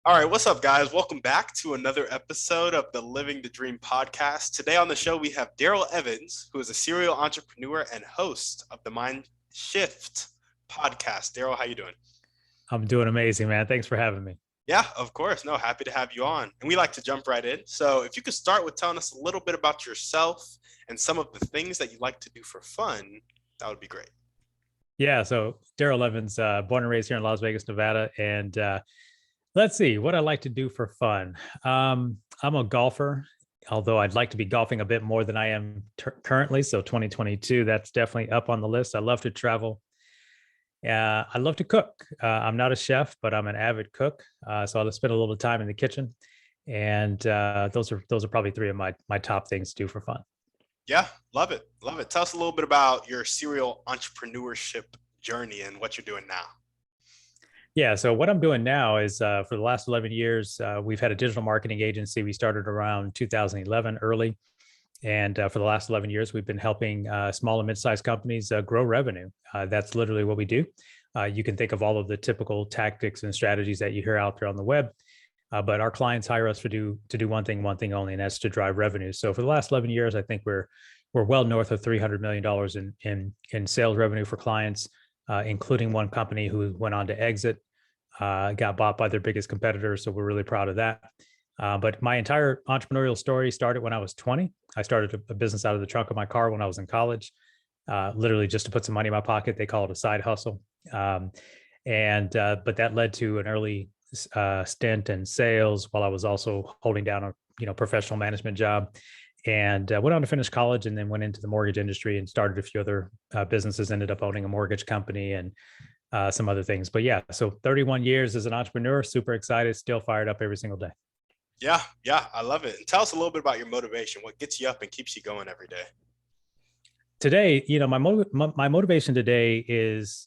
All right, what's up, guys? Welcome back to another episode of the Living the Dream podcast. Today on the show, we have Darrell Evans, who is a serial entrepreneur and host of the MindShift Podcast. Darrell, how you doing? I'm doing amazing, man. Thanks for having me. Yeah, of course. No, happy to have you on. And we like to jump right in. So if you could start with telling us a little bit about yourself and some of the things that you like to do for fun, that would be great. Yeah, so Darrell Evans, born and raised here in Las Vegas, Nevada. And let's see what I like to do for fun. I'm a golfer, although I'd like to be golfing a bit more than I am currently. So 2022, that's definitely up on the list. I love to travel. I love to cook. I'm not a chef, but I'm an avid cook. So I'll spend a little time in the kitchen. And those are probably three of my top things to do for fun. Yeah, love it. Love it. Tell us a little bit about your serial entrepreneurship journey and what you're doing now. Yeah. So what I'm doing now is for the last 11 years, we've had a digital marketing agency. We started around 2011 early. And for the last 11 years, we've been helping small and mid-sized companies grow revenue. That's literally what we do. You can think of all of the typical tactics and strategies that you hear out there on the web. But our clients hire us to do one thing only, and that's to drive revenue. So for the last 11 years, I think we're well north of $300 million in sales revenue for clients, including one company who went on to exit, got bought by their biggest competitor. So we're really proud of that. But my entire entrepreneurial story started when I was 20. I started a business out of the trunk of my car when I was in college, literally just to put some money in my pocket. They call it a side hustle. But that led to an early stint in sales while I was also holding down a professional management job, and went on to finish college, and then went into the mortgage industry and started a few other businesses. Ended up owning a mortgage company and some other things. But yeah, so 31 years as an entrepreneur, super excited, still fired up every single day. Yeah, I love it. And tell us a little bit about your motivation. What gets you up and keeps you going every day? Today, my motivation today is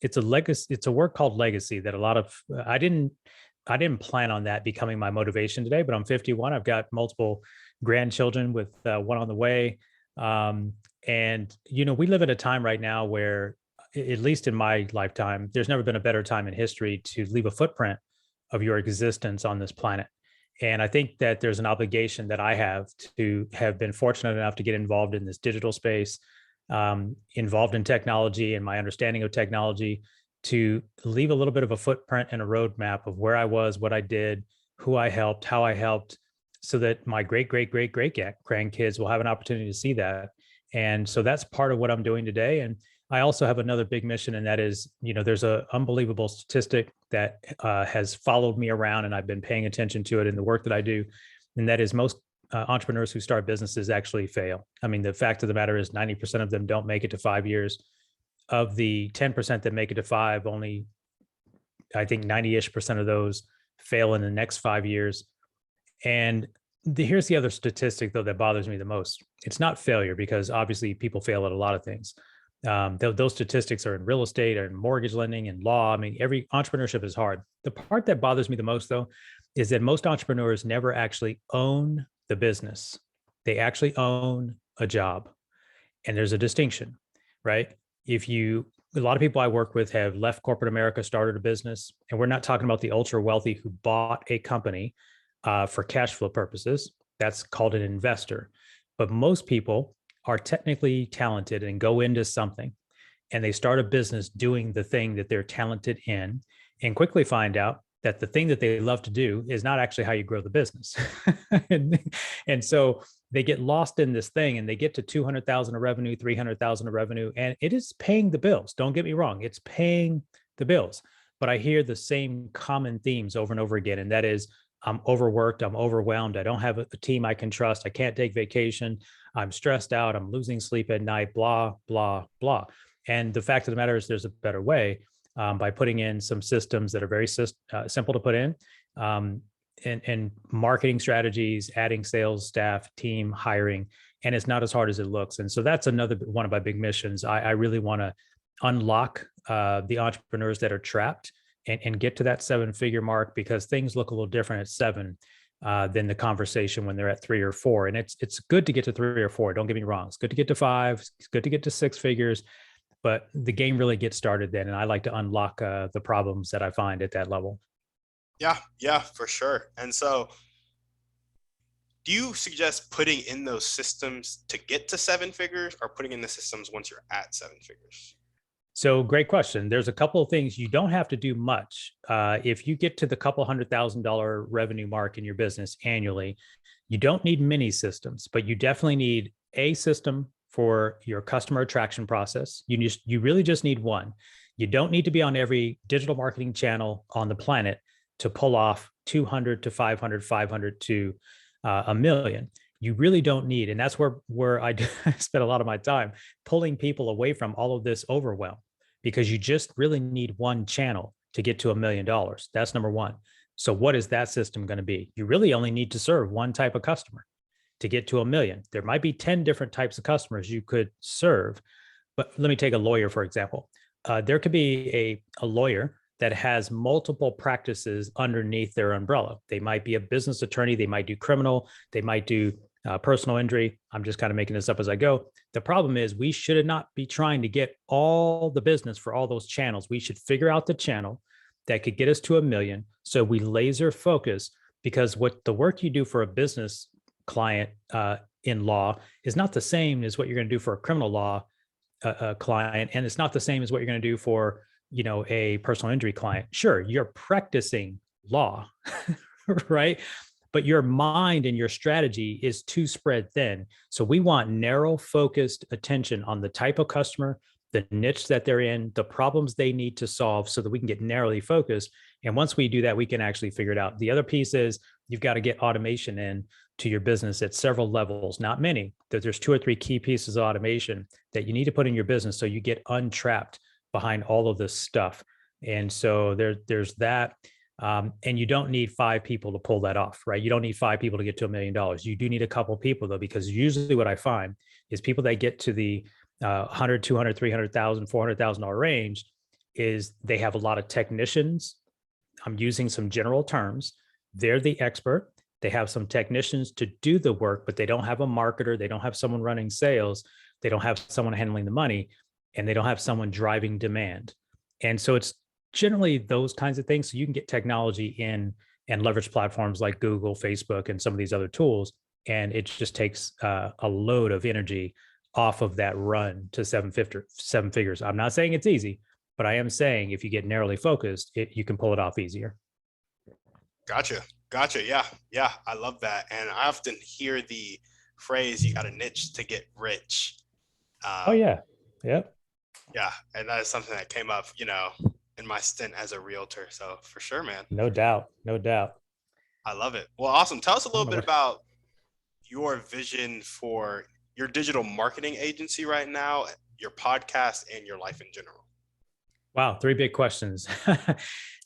it's a legacy. It's a work called legacy that a lot of I didn't plan on that becoming my motivation today. But I'm 51. I've got multiple grandchildren with one on the way, and we live at a time right now where, at least in my lifetime, there's never been a better time in history to leave a footprint of your existence on this planet. And I think that there's an obligation that I have to have been fortunate enough to get involved in this digital space, involved in technology and my understanding of technology, to leave a little bit of a footprint and a roadmap of where I was, what I did, who I helped, how I helped, so that my great grandkids will have an opportunity to see that. And so that's part of what I'm doing today. And I also have another big mission, and that is, there's an unbelievable statistic that has followed me around, and I've been paying attention to it in the work that I do. And that is most entrepreneurs who start businesses actually fail. I mean, the fact of the matter is 90% of them don't make it to 5 years. Of the 10% that make it to 5, only, I think 90-ish% of those fail in the next 5 years. And here's the other statistic, though, that bothers me the most. It's not failure, because obviously people fail at a lot of things. Those statistics are in real estate or in mortgage lending and law. I mean, every entrepreneurship is hard. The part that bothers me the most, though, is that most entrepreneurs never actually own the business. They actually own a job. And there's a distinction, right? A lot of people I work with have left corporate America, started a business, and we're not talking about the ultra wealthy who bought a company for cash flow purposes. That's called an investor. But most people are technically talented and go into something, and they start a business doing the thing that they're talented in, and quickly find out that the thing that they love to do is not actually how you grow the business. and so they get lost in this thing, and they get to 200,000 of revenue, 300,000 of revenue, and it is paying the bills. Don't get me wrong. It's paying the bills, but I hear the same common themes over and over again. And that is, I'm overworked, I'm overwhelmed, I don't have a team I can trust, I can't take vacation, I'm stressed out, I'm losing sleep at night, blah, blah, blah. And the fact of the matter is, there's a better way, by putting in some systems that are very simple to put in, and marketing strategies, adding sales staff, team hiring, and it's not as hard as it looks. And so that's another one of my big missions. I really want to unlock the entrepreneurs that are trapped and get to that 7-figure mark, because things look a little different at 7 than the conversation when they're at 3 or 4. And it's good to get to 3 or 4. Don't get me wrong. It's good to get to 5. It's good to get to 6 figures, but the game really gets started then. And I like to unlock the problems that I find at that level. Yeah, for sure. And so do you suggest putting in those systems to get to seven figures or putting in the systems once you're at seven figures? So great question. There's a couple of things. You don't have to do much. If you get to the couple $100,000 revenue mark in your business annually, you don't need many systems, but you definitely need a system for your customer attraction process. You really just need one. You don't need to be on every digital marketing channel on the planet to pull off 200 to 500, 500 to a million. You really don't need, and that's where I spend a lot of my time pulling people away from all of this overwhelm, because you just really need one channel to get to $1 million. That's number one. So what is that system going to be? You really only need to serve one type of customer to get to a million. There might be 10 different types of customers you could serve, but let me take a lawyer, for example. There could be a lawyer that has multiple practices underneath their umbrella. They might be a business attorney. They might do criminal. They might do personal injury. I'm just kind of making this up as I go. The problem is we should not be trying to get all the business for all those channels. We should figure out the channel that could get us to a million. So we laser focus, because what the work you do for a business client in law is not the same as what you're going to do for a criminal law client. And it's not the same as what you're going to do for, a personal injury client. Sure, you're practicing law, right? But your mind and your strategy is too spread thin. So we want narrow, focused attention on the type of customer, the niche that they're in, the problems they need to solve, so that we can get narrowly focused. And once we do that, we can actually figure it out. The other piece is you've got to get automation in to your business at several levels, not many. There's 2 or 3 key pieces of automation that you need to put in your business so you get untrapped behind all of this stuff. And so there's that. And you don't need 5 people to pull that off, right? You don't need 5 people to get to $1 million. You do need a couple of people, though, because usually what I find is people that get to the 100, 200, 300,000, $400,000 range is they have a lot of technicians. I'm using some general terms. They're the expert. They have some technicians to do the work, but they don't have a marketer. They don't have someone running sales. They don't have someone handling the money, and they don't have someone driving demand. And so it's generally those kinds of things. So you can get technology in and leverage platforms like Google, Facebook, and some of these other tools. And it just takes a load of energy off of that run to seven figures. I'm not saying it's easy, but I am saying if you get narrowly focused, you can pull it off easier. Gotcha. Yeah. I love that. And I often hear the phrase, you got a niche to get rich. Oh, yeah. Yep. Yeah. And that is something that came up, in my stint as a realtor. So for sure, man. No doubt. I love it. Well, awesome. Tell us a little bit about your vision for your digital marketing agency right now, your podcast, and your life in general. Wow, 3 big questions.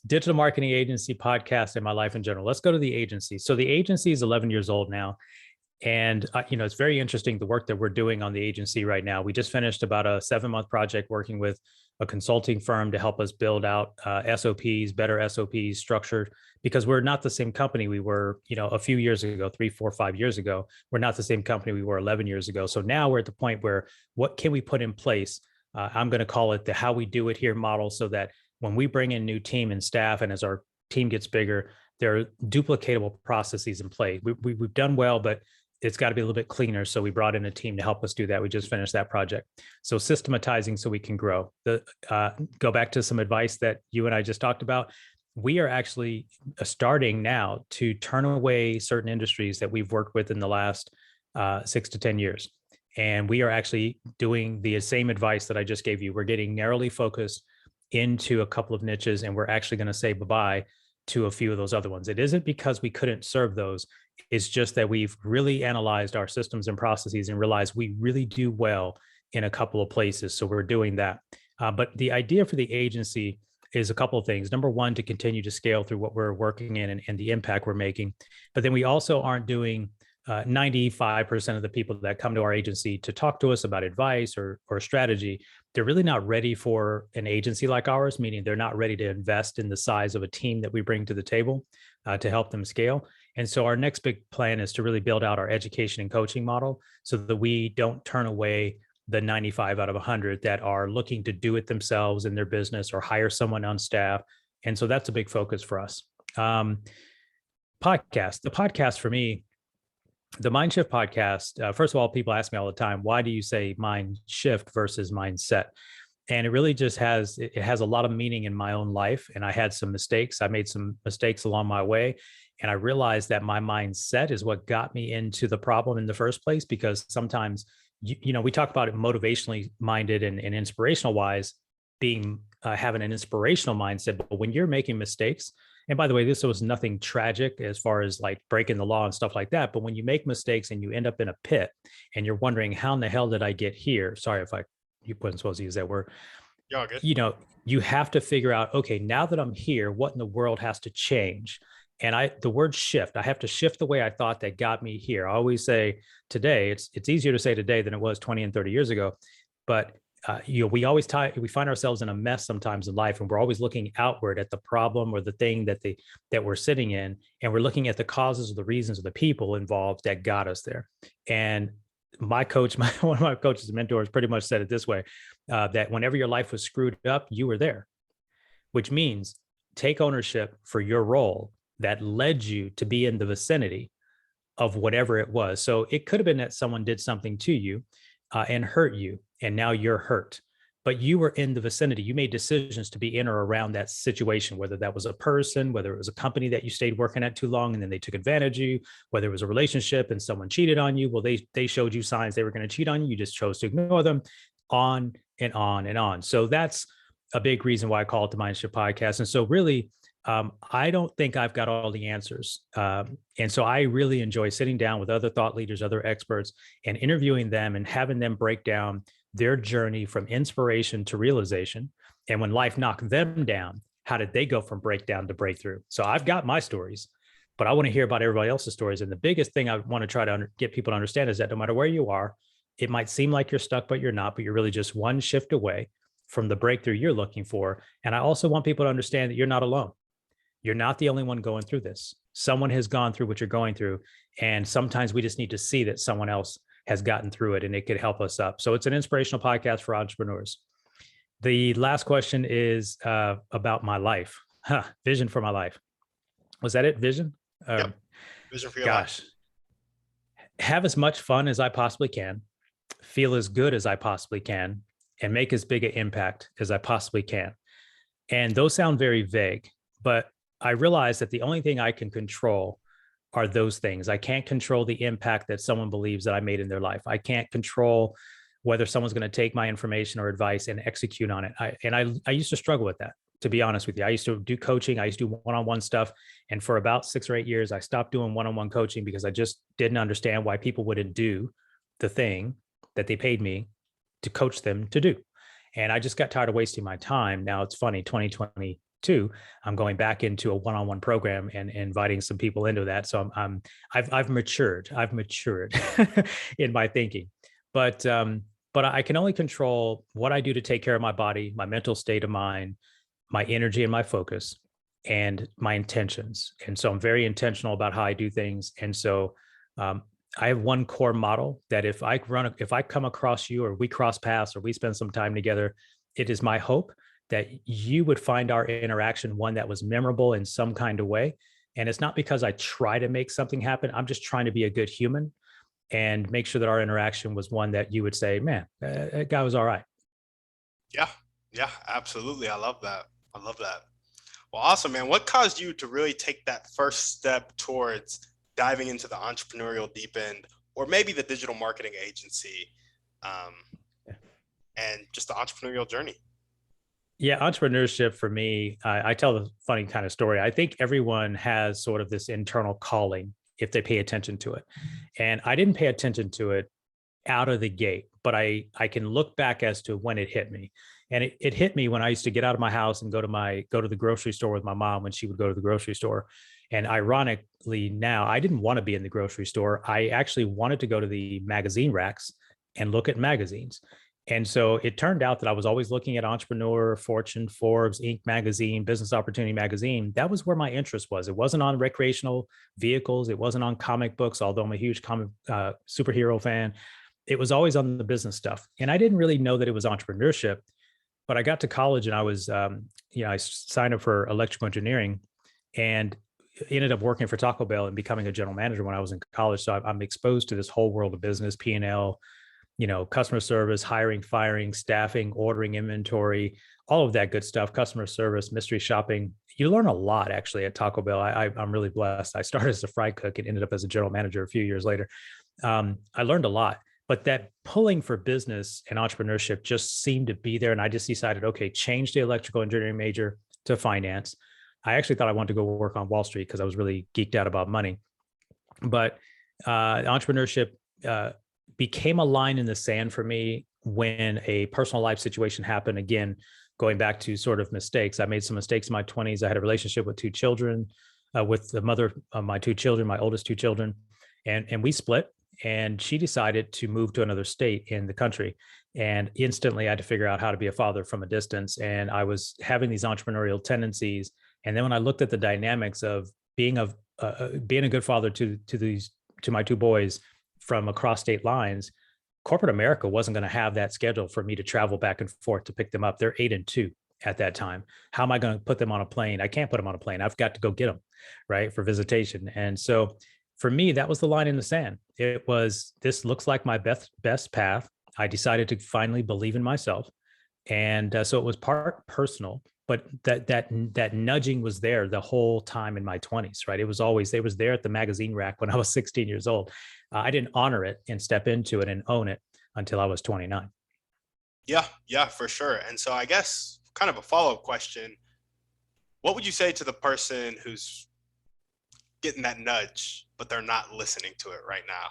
Digital marketing agency, podcast, and my life in general. Let's go to the agency. So the agency is 11 years old now. And, it's very interesting, the work that we're doing on the agency right now. We just finished about a 7-month project working with a consulting firm to help us build out SOPs, better SOPs structured, because we're not the same company we were, a few years ago, 3, 4, 5 years ago. We're not the same company we were 11 years ago. So now we're at the point where what can we put in place? I'm going to call it the how we do it here model, so that when we bring in new team and staff, and as our team gets bigger, there are duplicatable processes in play. We've done well, but it's got to be a little bit cleaner. So we brought in a team to help us do that. We just finished that project. So systematizing so we can grow. Go back to some advice that you and I just talked about. We are actually starting now to turn away certain industries that we've worked with in the last 6 to 10 years. And we are actually doing the same advice that I just gave you. We're getting narrowly focused into a couple of niches, and we're actually going to say bye-bye to a few of those other ones. It isn't because we couldn't serve those. It's just that we've really analyzed our systems and processes and realized we really do well in a couple of places. So we're doing that. But the idea for the agency is a couple of things. Number one, to continue to scale through what we're working in and the impact we're making. But then we also aren't doing 95% of the people that come to our agency to talk to us about advice or strategy. They're really not ready for an agency like ours, meaning they're not ready to invest in the size of a team that we bring to the table to help them scale. And so our next big plan is to really build out our education and coaching model so that we don't turn away the 95 out of 100 that are looking to do it themselves in their business or hire someone on staff. And so that's a big focus for us. Um, Podcast. The podcast for me, the MindShift podcast. First of all, people ask me all the time, why do you say mind shift versus mindset? And it really just has it has a lot of meaning in my own life. And I had some mistakes. I made some mistakes along my way. And I realized that my mindset is what got me into the problem in the first place. Because sometimes, we talk about it motivationally minded and inspirational wise, being having an inspirational mindset. But when you're making mistakes, and by the way, this was nothing tragic as far as like breaking the law and stuff like that. But when you make mistakes and you end up in a pit and you're wondering, how in the hell did I get here? Sorry if you wasn't supposed to use that word. You're all good. You have to figure out, okay, now that I'm here, what in the world has to change? And the word shift, I have to shift the way I thought that got me here. I always say today, it's easier to say today than it was 20 and 30 years ago. But we find ourselves in a mess sometimes in life, and we're always looking outward at the problem or the thing that we're sitting in, and we're looking at the causes or the reasons or the people involved that got us there. And my coach, one of my coaches and mentors, pretty much said it this way: that whenever your life was screwed up, you were there, which means take ownership for your role that led you to be in the vicinity of whatever it was. So it could have been that someone did something to you and hurt you, and now you're hurt. But you were in the vicinity. You made decisions to be in or around that situation, whether that was a person, whether it was a company that you stayed working at too long and then they took advantage of you, whether it was a relationship and someone cheated on you. Well, they showed you signs they were going to cheat on you. You just chose to ignore them, on and on and on. So that's a big reason why I call it the MindShift Podcast. And so really, I don't think I've got all the answers. And so I really enjoy sitting down with other thought leaders, other experts, and interviewing them and having them break down their journey from inspiration to realization. And when life knocked them down, how did they go from breakdown to breakthrough? So I've got my stories, but I want to hear about everybody else's stories. And the biggest thing I want to try to get people to understand is that no matter where you are, it might seem like you're stuck, but you're not, but you're really just one shift away from the breakthrough you're looking for. And I also want people to understand that you're not alone. You're not the only one going through this. Someone has gone through what you're going through. And sometimes we just need to see that someone else has gotten through it and it could help us up. So it's an inspirational podcast for entrepreneurs. The last question is about my life. Vision for my life. Was that it? Vision? Yep. Vision for your life. Have as much fun as I possibly can, feel as good as I possibly can, and make as big an impact as I possibly can. And those sound very vague, but I realize that the only thing I can control are those things. I can't control the impact that someone believes that I made in their life. I can't control whether someone's going to take my information or advice and execute on it. I used to struggle with that, to be honest with you. I used to do coaching. I used to do one-on-one stuff. And for about 6 or 8 years, I stopped doing one-on-one coaching because I just didn't understand why people wouldn't do the thing that they paid me to coach them to do. And I just got tired of wasting my time. Now it's funny, 2022, I'm going back into a one-on-one program and inviting some people into that. So I've matured. I've matured in my thinking, but I can only control what I do to take care of my body, my mental state of mind, my energy and my focus, and my intentions. And so I'm very intentional about how I do things. And so I have one core model that if I come across you, or we cross paths, or we spend some time together, it is my hope that you would find our interaction one that was memorable in some kind of way. And it's not because I try to make something happen. I'm just trying to be a good human and make sure that our interaction was one that you would say, man, that guy was all right. Yeah, absolutely. I love that. Well, awesome, man. What caused you to really take that first step towards diving into the entrepreneurial deep end, or maybe the digital marketing agency, and just the entrepreneurial journey? Yeah, entrepreneurship for me, I tell the funny kind of story. I think everyone has sort of this internal calling if they pay attention to it. And I didn't pay attention to it out of the gate, but I can look back as to when it hit me. And it hit me when I used to get out of my house and go to the grocery store with my mom when she would go to the grocery store. And ironically, now I didn't want to be in the grocery store. I actually wanted to go to the magazine racks and look at magazines. And so it turned out that I was always looking at Entrepreneur, Fortune, Forbes, Inc. magazine, Business Opportunity magazine. That was where my interest was. It wasn't on recreational vehicles. It wasn't on comic books, although I'm a huge comic superhero fan. It was always on the business stuff. And I didn't really know that it was entrepreneurship, but I got to college and I was, I signed up for electrical engineering. and ended up working for Taco Bell and becoming a general manager when I was in college. So I'm exposed to this whole world of business, P&L, customer service, hiring, firing, staffing, ordering, inventory, all of that good stuff, customer service, mystery shopping. You learn a lot actually at Taco Bell. I'm really blessed. I started as a fry cook and ended up as a general manager a few years later. I learned a lot, but that pulling for business and entrepreneurship just seemed to be there. And I just decided, okay, change the electrical engineering major to finance. I actually thought I wanted to go work on Wall Street because I was really geeked out about money. But entrepreneurship became a line in the sand for me when a personal life situation happened. Again, going back to sort of mistakes. I made some mistakes in my 20s. I had a relationship with two children, with the mother of my two children, my oldest two children, and we split. And she decided to move to another state in the country. And instantly I had to figure out how to be a father from a distance. And I was having these entrepreneurial tendencies. And then when I looked at the dynamics of being a good father to my two boys from across state lines, corporate America wasn't going to have that schedule for me to travel back and forth to pick them up. They're 8 and 2 at that time. How am I going to put them on a plane? I can't put them on a plane. I've got to go get them, right, for visitation. And so for me, that was the line in the sand. It was, this looks like my best path. I decided to finally believe in myself. And so it was part personal, but that nudging was there the whole time in my 20s, right? It was there at the magazine rack when I was 16 years old. I didn't honor it and step into it and own it until I was 29. Yeah, for sure. And so I guess kind of a follow-up question, what would you say to the person who's getting that nudge, but they're not listening to it right now?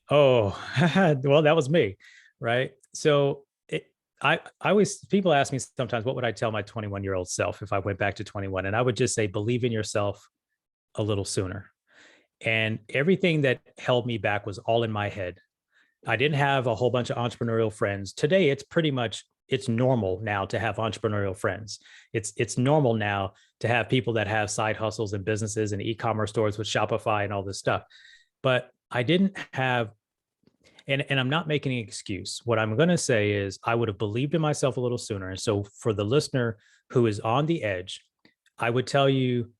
Oh, well, that was me, right? So I always, people ask me sometimes, what would I tell my 21-year-old self if I went back to 21? And I would just say, believe in yourself a little sooner. And everything that held me back was all in my head. I didn't have a whole bunch of entrepreneurial friends. Today, it's normal now to have entrepreneurial friends. It's normal now to have people that have side hustles and businesses and e-commerce stores with Shopify and all this stuff. But I didn't have, and I'm not making an excuse. What I'm going to say is I would have believed in myself a little sooner. And so for the listener who is on the edge, I would tell you,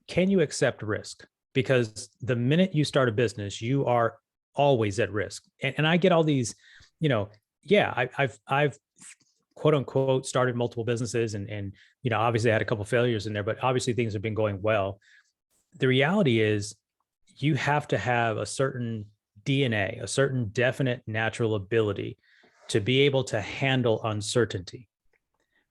can you accept risk? Because the minute you start a business, you are always at risk. And I get all these, I've quote unquote started multiple businesses and obviously I had a couple of failures in there, but obviously things have been going well. The reality is you have to have a certain DNA, a certain definite natural ability to be able to handle uncertainty,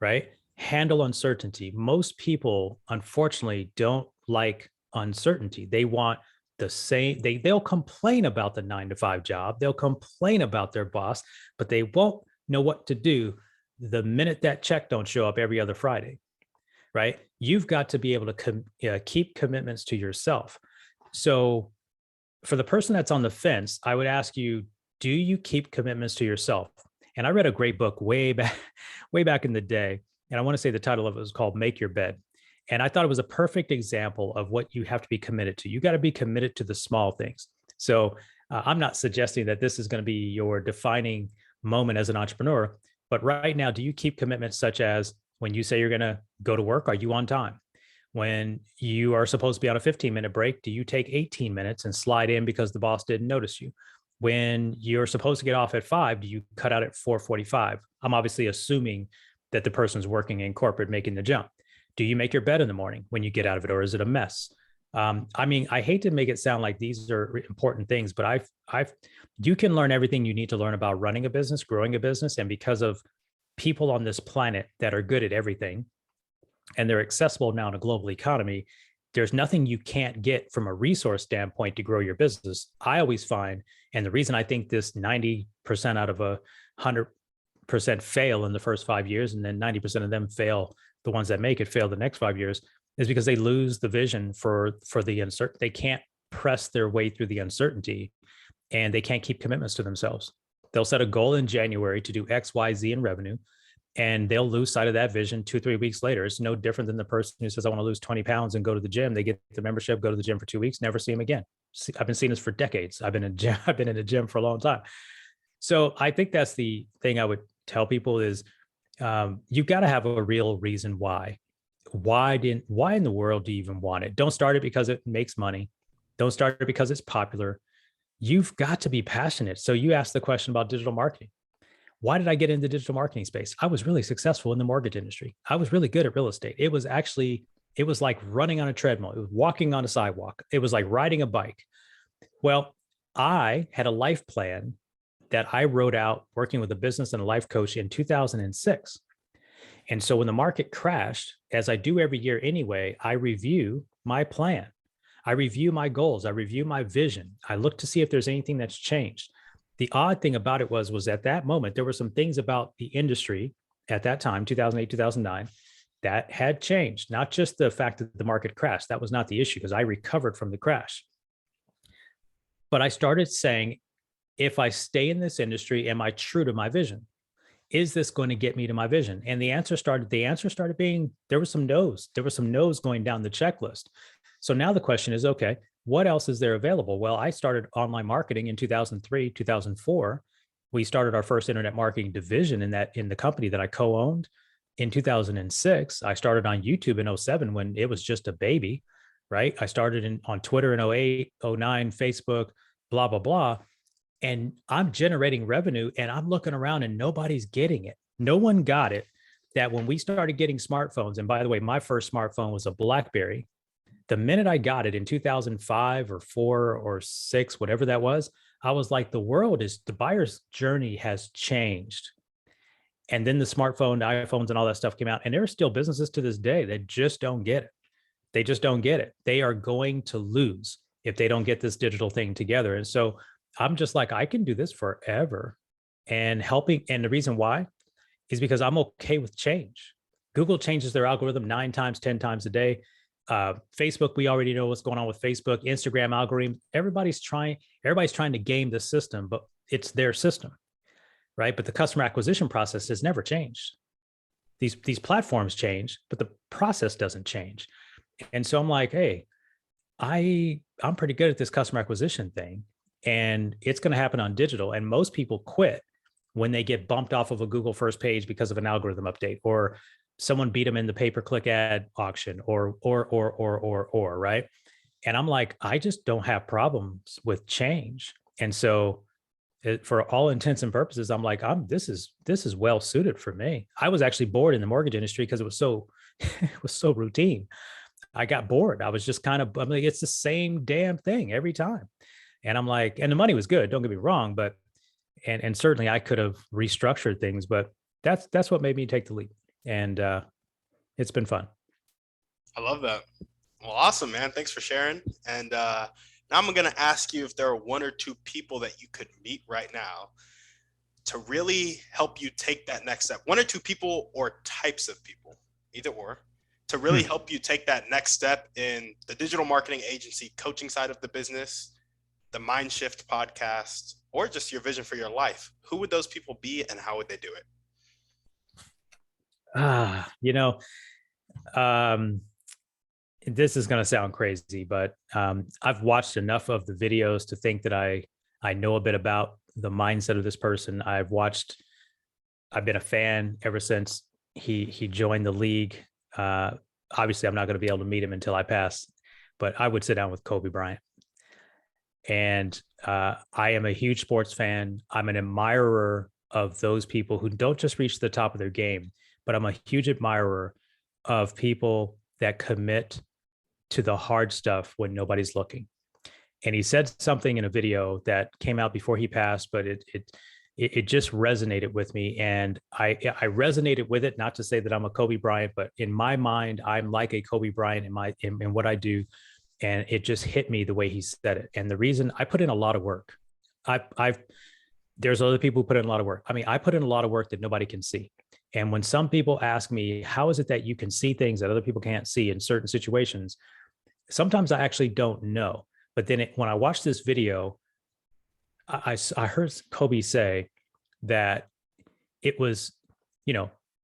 right? Handle uncertainty. Most people, unfortunately, don't like uncertainty. They want the same, they'll complain about the 9-to-5 job. They'll complain about their boss, but they won't know what to do the minute that check don't show up every other Friday, right? You've got to be able to keep commitments to yourself. So for the person that's on the fence, I would ask you, do you keep commitments to yourself? And I read a great book way back in the day. And I want to say the title of it was called Make Your Bed. And I thought it was a perfect example of what you have to be committed to. You got to be committed to the small things. So I'm not suggesting that this is going to be your defining moment as an entrepreneur, but right now, do you keep commitments such as when you say you're going to go to work, are you on time? When you are supposed to be on a 15-minute break, do you take 18 minutes and slide in because the boss didn't notice you? When you're supposed to get off at 5, do you cut out at 4:45? I'm obviously assuming that the person's working in corporate making the jump. Do you make your bed in the morning when you get out of it, or is it a mess? I hate to make it sound like these are important things, but you can learn everything you need to learn about running a business, growing a business, and because of people on this planet that are good at everything, and they're accessible now in a global economy, there's nothing you can't get from a resource standpoint to grow your business. I always find, and the reason I think this 90% out of 100% fail in the first 5 years, and then 90% of them fail, the ones that make it fail the next 5 years, is because they lose the vision for the uncertain. They can't press their way through the uncertainty, and they can't keep commitments to themselves. They'll set a goal in January to do X, Y, Z in revenue, and they'll lose sight of that vision 2-3 weeks later. It's no different than the person who says, I want to lose 20 pounds and go to the gym. They get the membership, go to the gym for 2 weeks, never see them again. I've been seeing this for decades. I've been in a gym for a long time. So I think that's the thing I would tell people is you've got to have a real reason why why in the world do you even want it? Don't start it because it makes money. Don't start it because it's popular. You've got to be passionate. So you asked the question about digital marketing. Why did I get into the digital marketing space? I was really successful in the mortgage industry. I was really good at real estate. It was like running on a treadmill. It was walking on a sidewalk. It was like riding a bike. Well, I had a life plan that I wrote out working with a business and a life coach in 2006. And so when the market crashed, as I do every year anyway, I review my plan. I review my goals. I review my vision. I look to see if there's anything that's changed. The odd thing about it was at that moment, there were some things about the industry at that time, 2008, 2009, that had changed. Not just the fact that the market crashed. That was not the issue because I recovered from the crash. But I started saying, if I stay in this industry, am I true to my vision? Is this going to get me to my vision? And the answer started being, there were some no's. There were some no's going down the checklist. So now the question is, okay, what else is there available? Well, I started online marketing in 2003, 2004. We started our first internet marketing division in the company that I co-owned. In 2006, I started on YouTube in 07 when it was just a baby, right? I started on Twitter in 08, 09, Facebook, blah, blah, blah. And I'm generating revenue and I'm looking around and nobody's getting it. No one got it that when we started getting smartphones, and by the way, my first smartphone was a BlackBerry. The minute I got it in 2005 or 4 or 6, whatever that was, I was like, the buyer's journey has changed. And then the smartphone, the iPhones and all that stuff came out. And there are still businesses to this day that just don't get it. They just don't get it. They are going to lose if they don't get this digital thing together. And so I'm just like, I can do this forever. And the reason why is because I'm okay with change. Google changes their algorithm 9 times, 10 times a day. Facebook, we already know what's going on with Facebook, Instagram algorithm. Everybody's trying to game the system, but it's their system, right? But the customer acquisition process has never changed. These platforms change, but the process doesn't change. And so I'm like, hey, I'm pretty good at this customer acquisition thing. And it's going to happen on digital. And most people quit when they get bumped off of a Google first page because of an algorithm update, or someone beat them in the pay-per-click ad auction, or, right? And I'm like, I just don't have problems with change. And so for all intents and purposes, I'm like, this is well suited for me. I was actually bored in the mortgage industry because it was so routine. I got bored. I was just I'm like, it's the same damn thing every time. And I'm like, and the money was good, don't get me wrong, but and certainly I could have restructured things, but that's what made me take the leap. And it's been fun. I love that. Well, awesome, man. Thanks for sharing. And now I'm going to ask you if there are 1 or 2 people that you could meet right now to really help you take that next step. 1 or 2 people or types of people, either or, to really help you take that next step in the digital marketing agency, coaching side of the business, the MindShift podcast, or just your vision for your life. Who would those people be and how would they do it? This is going to sound crazy, but I've watched enough of the videos to think that I know a bit about the mindset of this person. I've been a fan ever since he joined the league. Obviously, I'm not going to be able to meet him until I pass, but I would sit down with Kobe Bryant. And I am a huge sports fan. I'm an admirer of those people who don't just reach the top of their game, but I'm a huge admirer of people that commit to the hard stuff when nobody's looking. And he said something in a video that came out before he passed, but it just resonated with me. And I resonated with it, not to say that I'm a Kobe Bryant, but in my mind, I'm like a Kobe Bryant in what I do. And it just hit me the way he said it. And the reason I put in a lot of work, there's other people who put in a lot of work. I mean, I put in a lot of work that nobody can see. And when some people ask me, how is it that you can see things that other people can't see in certain situations? Sometimes I actually don't know. But then when I watched this video, I heard Kobe say that it was,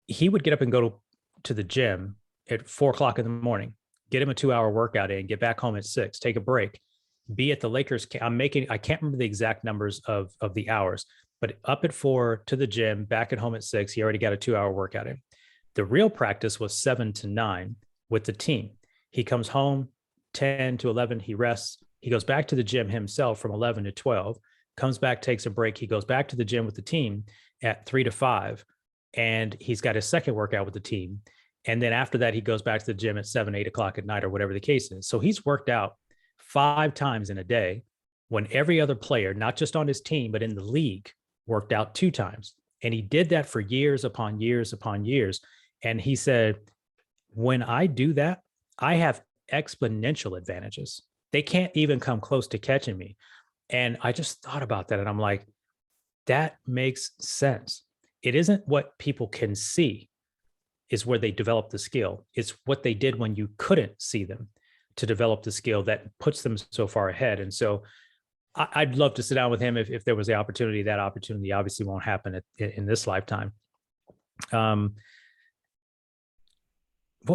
he would get up and go to the gym at 4:00 in the morning, get him a 2-hour workout in, get back home at 6, take a break, be at the Lakers. I can't remember the exact numbers of the hours, but up at 4 to the gym, back at home at 6, he already got a 2-hour workout in. The real practice was 7 to 9. with the team. He comes home 10 to 11, he rests. He goes back to the gym himself from 11 to 12, comes back, takes a break. He goes back to the gym with the team at 3 to 5, and he's got his second workout with the team. And then after that, he goes back to the gym at 7, 8 o'clock at night or whatever the case is. So he's worked out 5 times in a day when every other player, not just on his team, but in the league, worked out 2 times. And he did that for years upon years upon years. And he said, when I do that, I have exponential advantages. They can't even come close to catching me. And I just thought about that. And I'm like, that makes sense. It isn't what people can see is where they develop the skill. It's what they did when you couldn't see them to develop the skill that puts them so far ahead. And so I'd love to sit down with him if there was the opportunity. That opportunity obviously won't happen in this lifetime. What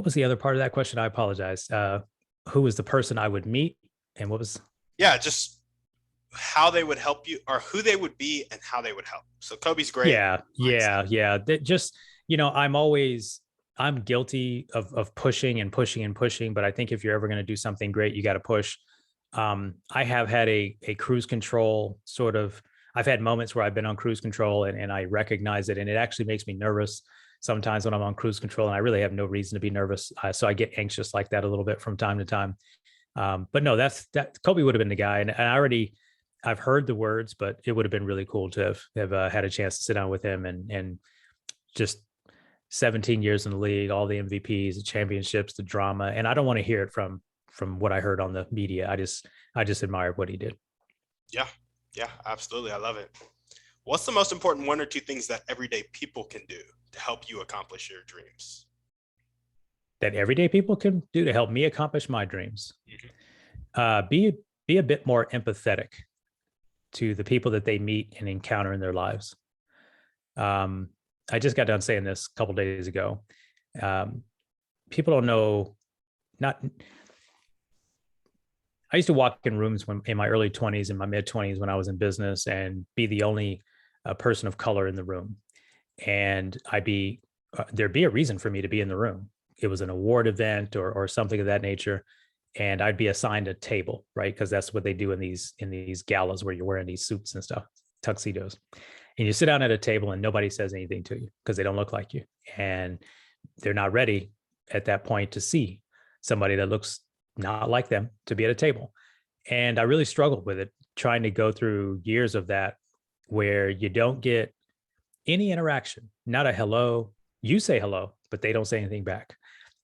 was the other part of that question? I apologize. Who was the person I would meet, and what was? Yeah, just how they would help you, or who they would be and how they would help. So Kobe's great. Yeah. That just, I'm guilty of pushing and pushing and pushing, but I think if you're ever going to do something great, you got to push. I have had a cruise control sort of, I've had moments where I've been on cruise control and I recognize it, and it actually makes me nervous sometimes when I'm on cruise control, and I really have no reason to be nervous. So I get anxious like that a little bit from time to time. But no, that Kobe would have been the guy. And I've heard the words, but it would have been really cool to have had a chance to sit down with him and just 17 years in the league, all the MVPs, the championships, the drama. And I don't want to hear it from what I heard on the media. I just admired what he did. Yeah, absolutely. I love it. What's the most important 1 or 2 things that everyday people can do to help you accomplish your dreams? That everyday people can do to help me accomplish my dreams? Mm-hmm. Be a bit more empathetic to the people that they meet and encounter in their lives. I just got done saying this a couple of days ago. People don't know, I used to walk in rooms in my early 20s and my mid 20s when I was in business and be the only person of color in the room. And there'd be a reason for me to be in the room. It was an award event or something of that nature. And I'd be assigned a table, right? Because that's what they do in these galas where you're wearing these suits and stuff, tuxedos. And you sit down at a table and nobody says anything to you because they don't look like you. And they're not ready at that point to see somebody that looks not like them to be at a table. And I really struggled with it, trying to go through years of that where you don't get any interaction, not a hello. You say hello, but they don't say anything back.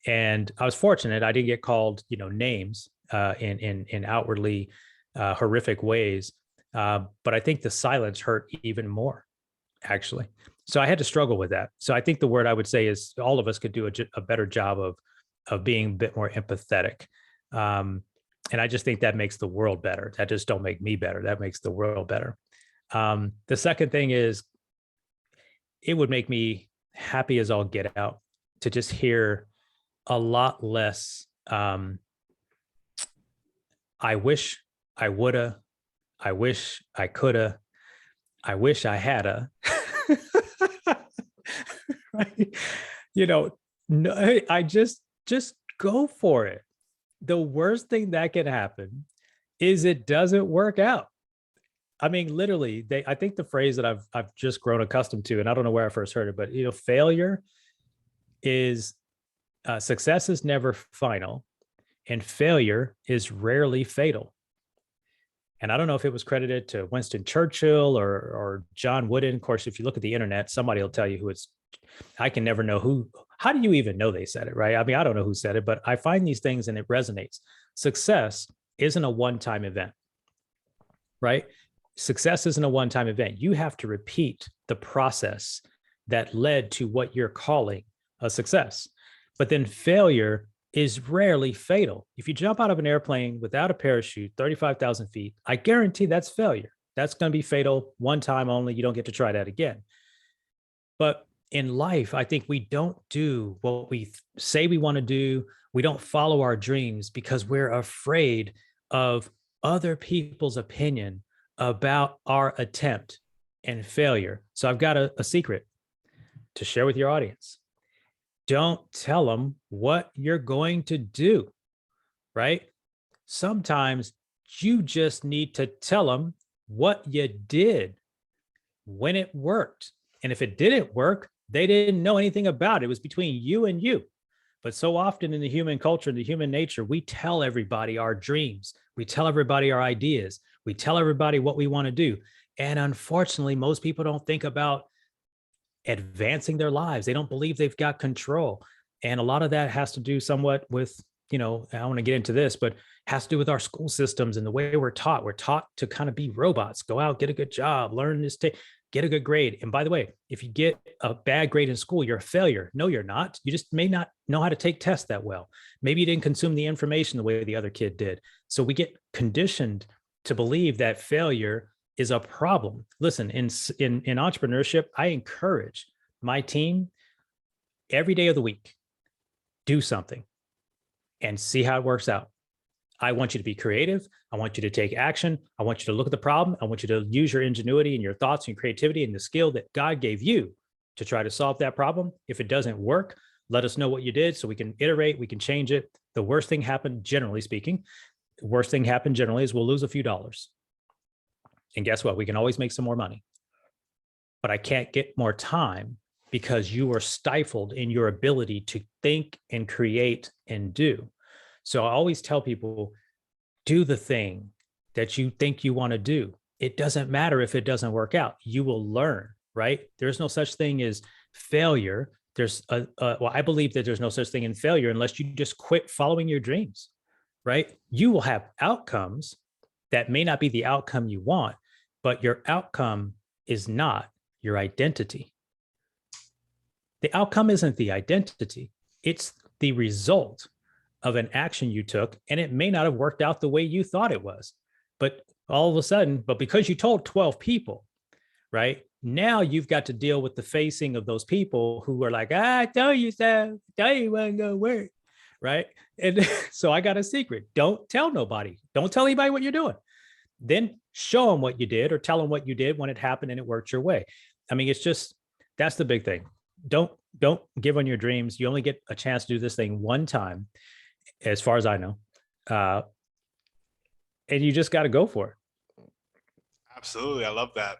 And I was fortunate. I didn't get called, names in outwardly horrific ways. But I think the silence hurt even more, actually. So I had to struggle with that. So I think the word I would say is all of us could do a better job of being a bit more empathetic. And I just think that makes the world better. That just don't make me better. That makes the world better. The second thing is it would make me happy as all get out to just hear a lot less. I wish I woulda, I wish I coulda, I wish I hadda. Right? No, I just go for it. The worst thing that can happen is it doesn't work out. I mean, literally, I think the phrase that I've just grown accustomed to, and I don't know where I first heard it, but failure is success is never final, and failure is rarely fatal. And I don't know if it was credited to Winston Churchill or John Wooden. Of course, if you look at the internet, somebody will tell you who it's. I can never know who. How do you even know they said it, right? I mean, I don't know who said it, but I find these things and it resonates. Success isn't a one-time event, right? Success isn't a one-time event. You have to repeat the process that led to what you're calling a success. But then failure is rarely fatal. If you jump out of an airplane without a parachute, 35,000 feet, I guarantee that's failure. That's going to be fatal one time only. You don't get to try that again. But in life, I think we don't do what we say we want to do. We don't follow our dreams because we're afraid of other people's opinion about our attempt and failure. So I've got a secret to share with your audience. Don't tell them what you're going to do, right? Sometimes you just need to tell them what you did when it worked. And if it didn't work, they didn't know anything about it. It was between you and you. But so often in the human culture, in the human nature, we tell everybody our dreams. We tell everybody our ideas. We tell everybody what we want to do. And unfortunately, most people don't think about advancing their lives. They don't believe they've got control. And a lot of that has to do somewhat with, I don't want to get into this, but has to do with our school systems and the way we're taught. We're taught to kind of be robots, go out, get a good job, learn this, get a good grade. And by the way, if you get a bad grade in school, you're a failure. No, you're not. You just may not know how to take tests that well. Maybe you didn't consume the information the way the other kid did. So we get conditioned to believe that failure is a problem. Listen, in entrepreneurship, I encourage my team every day of the week, do something and see how it works out. I want you to be creative. I want you to take action. I want you to look at the problem. I want you to use your ingenuity and your thoughts and creativity and the skill that God gave you to try to solve that problem. If it doesn't work, let us know what you did so we can iterate, we can change it. The worst thing happened, generally speaking, is we'll lose a few dollars. And guess what? We can always make some more money. But I can't get more time because you are stifled in your ability to think and create and do. So I always tell people, do the thing that you think you want to do. It doesn't matter if it doesn't work out. You will learn, right? There's no such thing as failure. I believe that there's no such thing in failure unless you just quit following your dreams, right? You will have outcomes that may not be the outcome you want, but your outcome is not your identity. The outcome isn't the identity. It's the result of an action you took, and it may not have worked out the way you thought it was. But all of a sudden, because you told 12 people, right? Now you've got to deal with the facing of those people who are like, I told you so, I told you it wasn't gonna work, right? And so I got a secret. Don't tell nobody. Don't tell anybody what you're doing. Then show them what you did or tell them what you did when it happened and it worked your way. I mean, that's the big thing. Don't give on your dreams. You only get a chance to do this thing one time, as far as I know. And you just got to go for it. Absolutely. I love that.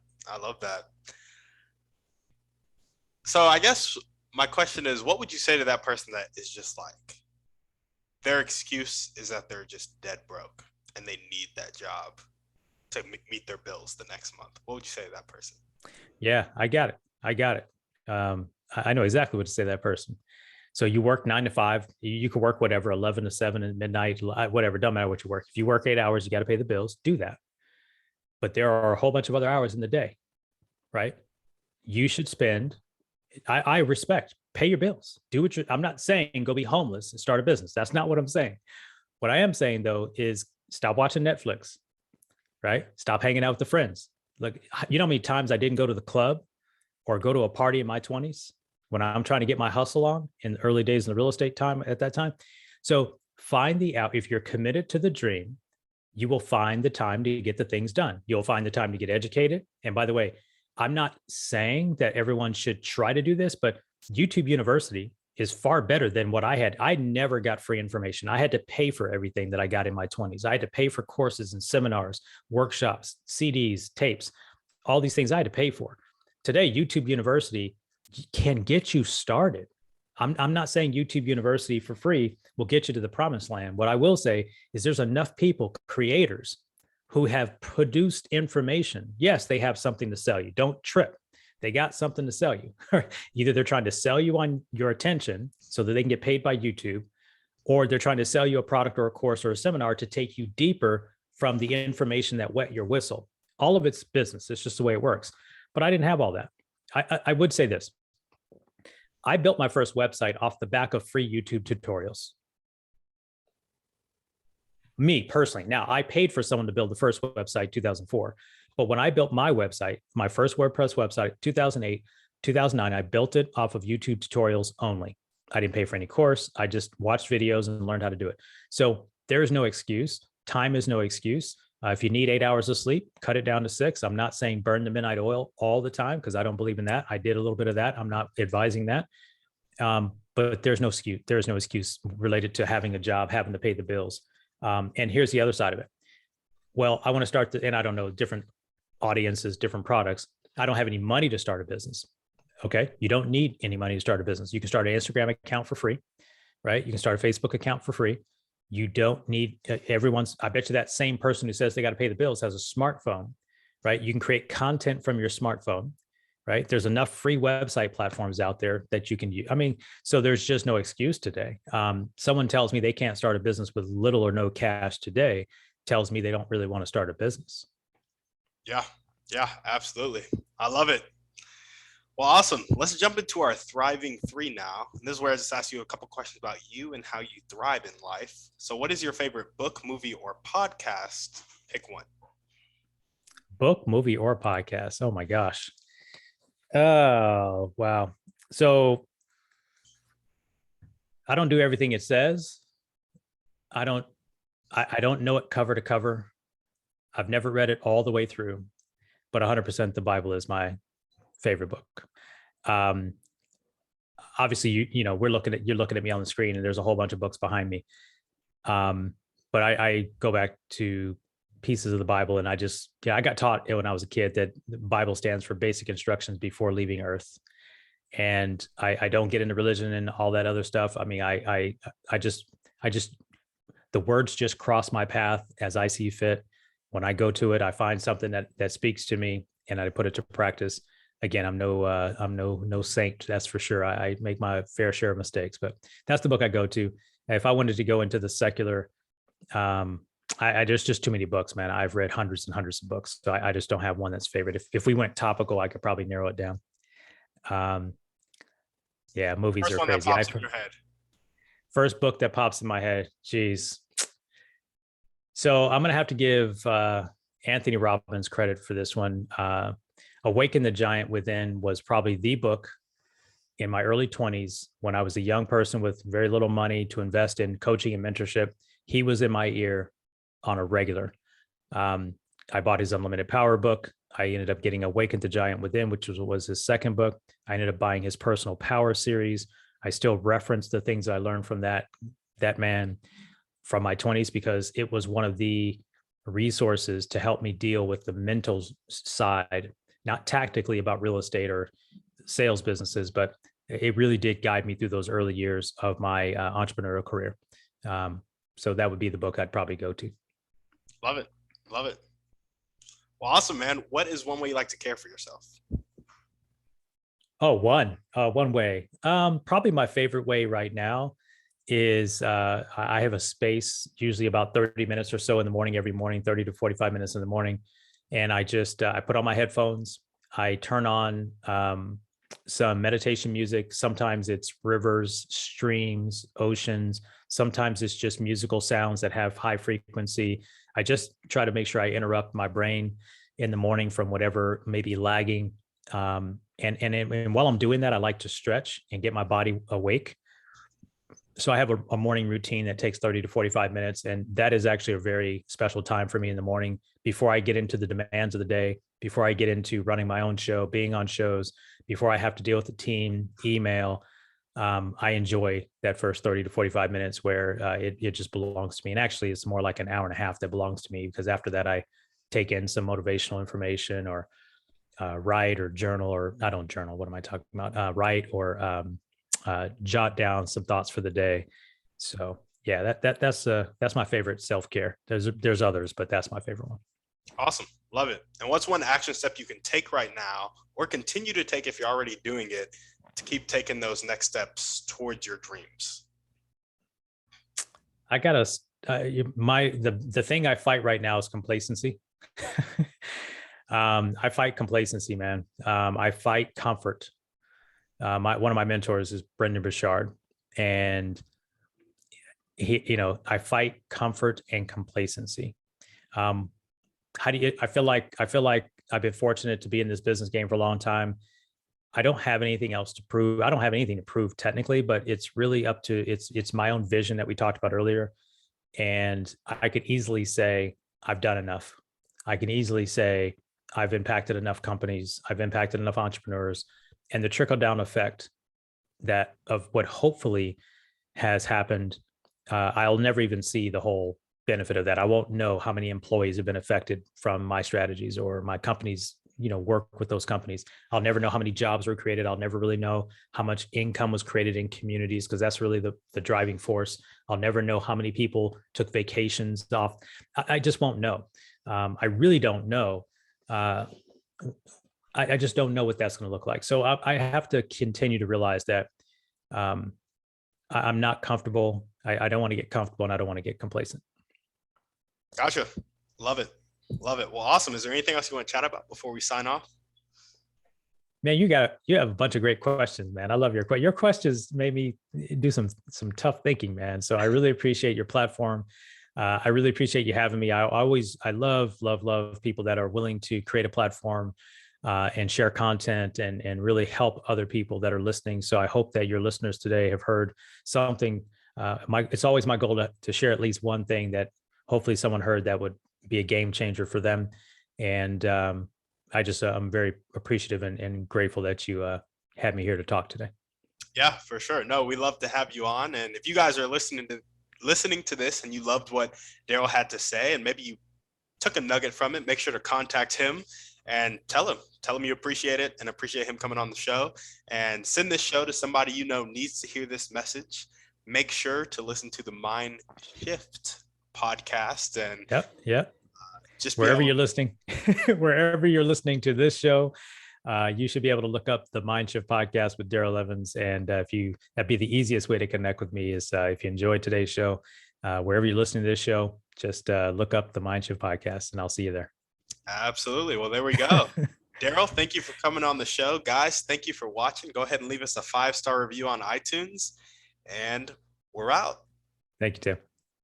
So I guess my question is, what would you say to that person that is just like, their excuse is that they're just dead broke and they need that job to meet their bills the next month? What would you say to that person? Yeah, I got it. I know exactly what to say to that person. So you work 9 to 5, you can work whatever, 11 to 7 at midnight, whatever, doesn't matter what you work. If you work 8 hours, you got to pay the bills, do that. But there are a whole bunch of other hours in the day, right? You should spend, I respect, pay your bills. Do what I'm not saying go be homeless and start a business. That's not what I'm saying. What I am saying though is stop watching Netflix, right? Stop hanging out with the friends. Look, you know how many times I didn't go to the club or go to a party in my 20s? When I'm trying to get my hustle on in the early days in the real estate time at that time. So find if you're committed to the dream, you will find the time to get the things done. You'll find the time to get educated. And by the way, I'm not saying that everyone should try to do this, but YouTube University is far better than what I had. I never got free information. I had to pay for everything that I got in my 20s. I had to pay for courses and seminars, workshops, CDs, tapes, all these things I had to pay for. Today, YouTube University can get you started. I'm not saying YouTube University for free will get you to the promised land. What I will say is there's enough people, creators, who have produced information. Yes, they have something to sell you. Don't trip. They got something to sell you. Either they're trying to sell you on your attention so that they can get paid by YouTube, or they're trying to sell you a product or a course or a seminar to take you deeper from the information that wet your whistle. All of it's business. It's just the way it works. But I didn't have all that. I would say this. I built my first website off the back of free YouTube tutorials. Me personally. Now, I paid for someone to build the first website, 2004. But when I built my website, my first WordPress website, 2008, 2009, I built it off of YouTube tutorials only. I didn't pay for any course. I just watched videos and learned how to do it. So there is no excuse. Time is no excuse. If you need 8 hours of sleep, cut it down to 6. I'm not saying burn the midnight oil all the time because I don't believe in that. I did a little bit of that. I'm not advising that. but there's no excuse. There's no excuse related to having a job, having to pay the bills. And here's the other side of it. Well, I want to start, and I don't know, different audiences, different products. I don't have any money to start a business. Okay. You don't need any money to start a business. You can start an Instagram account for free, right? You can start a Facebook account for free. You don't need I bet you that same person who says they got to pay the bills has a smartphone, right? You can create content from your smartphone, right? There's enough free website platforms out there that you can use. I mean, so there's just no excuse today. Someone tells me they can't start a business with little or no cash today, tells me they don't really want to start a business. Yeah, absolutely. I love it. Well, awesome. Let's jump into our thriving three now. And this is where I just ask you a couple questions about you and how you thrive in life. So what is your favorite book, movie, or podcast? Pick one. Book, movie, or podcast? Oh my gosh. Oh, wow. So I don't do everything it says. I don't know it cover to cover. I've never read it all the way through, but 100% the Bible is my favorite book. Obviously, you're looking at me on the screen, and there's a whole bunch of books behind me. But I go back to pieces of the Bible, and I got taught when I was a kid that the Bible stands for basic instructions before leaving Earth. And I don't get into religion and all that other stuff. I mean, I just the words just cross my path as I see fit. When I go to it, I find something that speaks to me, and I put it to practice. Again, I'm no saint, that's for sure. I make my fair share of mistakes, but that's the book I go to. If I wanted to go into the secular, there's just too many books, man. I've read hundreds and hundreds of books, so I just don't have one that's favorite. If we went topical, I could probably narrow it down. Yeah, movies First are one crazy. that pops in your head. First book that pops in my head. Geez. So I'm gonna have to give Anthony Robbins credit for this one. Awaken the Giant Within was probably the book in my early 20s when I was a young person with very little money to invest in coaching and mentorship. He was in my ear on a regular. I bought his Unlimited Power book. I ended up getting Awaken the Giant Within, which was his second book. I ended up buying his Personal Power series. I still reference the things I learned from that man from my 20s because it was one of the resources to help me deal with the mental side, not tactically about real estate or sales businesses, but it really did guide me through those early years of my entrepreneurial career. So that would be the book I'd probably go to. Love it. Love it. Well, awesome, man. What is one way you like to care for yourself? Oh, one way. Probably my favorite way right now is I have a space, usually about 30 minutes or so in the morning, every morning, 30 to 45 minutes in the morning. And I just, I put on my headphones. I turn on some meditation music. Sometimes it's rivers, streams, oceans. Sometimes it's just musical sounds that have high frequency. I just try to make sure I interrupt my brain in the morning from whatever may be lagging. And while I'm doing that, I like to stretch and get my body awake. So I have a morning routine that takes 30 to 45 minutes. And that is actually a very special time for me in the morning before I get into the demands of the day, before I get into running my own show, being on shows, before I have to deal with the team, email. I enjoy that first 30 to 45 minutes where it just belongs to me. And actually, it's more like an hour and a half that belongs to me because after that, I take in some motivational information or write or journal, or I don't journal. What am I talking about? Write or jot down some thoughts for the day. So yeah, that's my favorite self-care. There's others, but that's my favorite one. Awesome. Love it. And what's one action step you can take right now or continue to take if you're already doing it to keep taking those next steps towards your dreams? I gotta, the thing I fight right now is complacency. I fight complacency, man. I fight comfort. One of my mentors is Brendan Burchard, and I fight comfort and complacency. I feel like I've been fortunate to be in this business game for a long time. I don't have anything else to prove. I don't have anything to prove technically, but it's really up to, it's my own vision that we talked about earlier. And I could easily say, I've done enough. I can easily say, I've impacted enough companies. I've impacted enough entrepreneurs, and the trickle down effect of what hopefully has happened, I'll never even see the whole benefit of that. I won't know how many employees have been affected from my strategies or my companies, work with those companies. I'll never know how many jobs were created. I'll never really know how much income was created in communities, because that's really the driving force. I'll never know how many people took vacations off. I just won't know. I really don't know. I just don't know what that's going to look like. So I have to continue to realize that I'm not comfortable. I don't want to get comfortable, and I don't want to get complacent. Gotcha. Love it. Love it. Well, awesome. Is there anything else you want to chat about before we sign off? Man, you have a bunch of great questions, man. I love your questions. Made me do some tough thinking, man. So I really appreciate your platform. I really appreciate you having me. I love people that are willing to create a platform and share content and really help other people that are listening. So I hope that your listeners today have heard something. It's always my goal to share at least one thing that hopefully someone heard that would be a game changer for them. And I'm very appreciative and grateful that you had me here to talk today. Yeah, for sure. No, we love to have you on. And if you guys are listening to this and you loved what Darrell had to say, and maybe you took a nugget from it, make sure to contact him and tell him you appreciate it and appreciate him coming on the show, and send this show to somebody needs to hear this message. Make sure to listen to the MindShift podcast, and just wherever you're listening, wherever you're listening to this show, you should be able to look up the MindShift podcast with Darrell Evans. And that'd be the easiest way to connect with me is if you enjoyed today's show, wherever you're listening to this show, just look up the MindShift podcast, and I'll see you there. Absolutely. Well, there we go. Darrell, thank you for coming on the show. Guys, thank you for watching. Go ahead and leave us a 5-star review on iTunes, and we're out. Thank you, Tim.